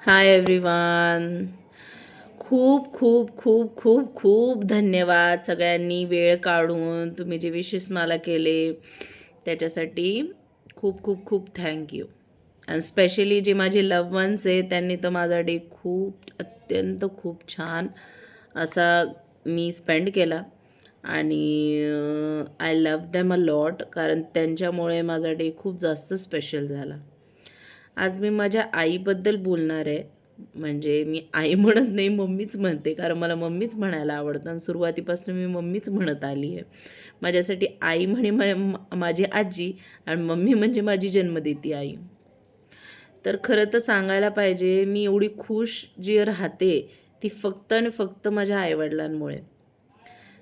Hi everyone. खूप खूप खूप खूप खूप धन्यवाद सगळ्यांनी वेळ काढून तुम्ही जे विशेष मला केले त्याच्यासाठी. खूप खूप खूप थँक्यू. आणि स्पेशली जे माझे लव्ह वन्स आहे त्यांनी तर माझा डे खूप अत्यंत खूप छान असा मी स्पेंड केला. आणि I love them a lot, कारण त्यांच्यामुळे माझा डे खूप जास्त स्पेशल झाला. आज मी माझ्या आईबद्दल बोलणार आहे. म्हणजे मी आई म्हणत नाही, मम्मीच म्हणते, कारण मला मम्मीच म्हणायला आवडतं आणि सुरुवातीपासून मी मम्मीच म्हणत आली आहे. माझ्यासाठी आई म्हणे माझी आजी, आणि मम्मी म्हणजे माझी जन्मदेती आई. तर खरं तर सांगायला पाहिजे, मी एवढी खुश जी राहते ती फक्त आणि फक्त माझ्या आईवडिलांमुळे.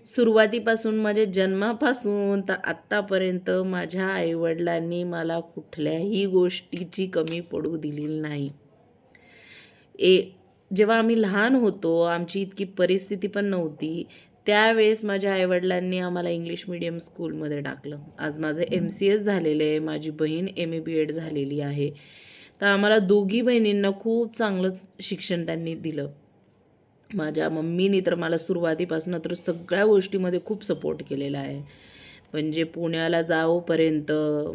सुरुवातीपासून माझ्या जन्मापासून तर आत्तापर्यंत माझ्या आईवडिलांनी मला कुठल्याही गोष्टीची कमी पडू दिलेली नाही. जेव्हा आम्ही लहान होतो, आमची इतकी परिस्थिती पण नव्हती, त्यावेळेस माझ्या आईवडिलांनी आम्हाला इंग्लिश मीडियम स्कूलमध्ये टाकलं. आज माझं MCS झालेलं आहे, माझी बहीण MA BEd झालेली आहे. तर आम्हाला दोघी बहिणींना खूप चांगलंच शिक्षण त्यांनी दिलं. माझ्या मम्मीनी तर मला सुरुवातीपासून तर सगळ्या गोष्टीमध्ये खूप सपोर्ट केलेला आहे. म्हणजे पुण्याला जाऊपर्यंत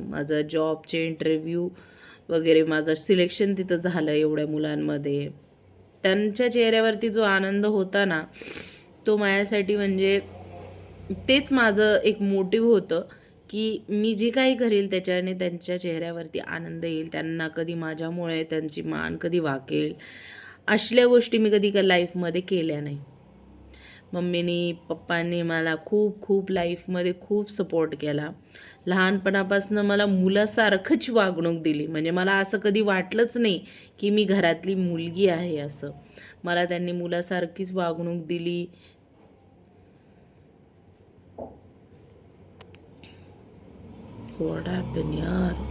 माझा जॉबचे इंटरव्ह्यू वगैरे माझं सिलेक्शन तिथं झालं एवढ्या मुलांमध्ये. त्यांच्या चेहऱ्यावरती जो आनंद होता ना, तो माझ्यासाठी म्हणजे तेच माझं एक मोटिव्ह होतं, की मी जे काही करेल त्याच्याने त्यांच्या चेहऱ्यावरती आनंद येईल. त्यांना कधी माझ्यामुळे त्यांची मान कधी वाकेल, असल्या गोष्टी मी कधी लाईफमध्ये केल्या नाही. मम्मीनी, पप्पांनी मला खूप खूप लाईफमध्ये खूप सपोर्ट केला. लहानपणापासून मला मुलासारखंच वागणूक दिली. म्हणजे मला असं कधी वाटलंच नाही, की मी घरातली मुलगी आहे असं. मला त्यांनी मुलासारखीच वागणूक दिली. व्हॉट हॅपन यार.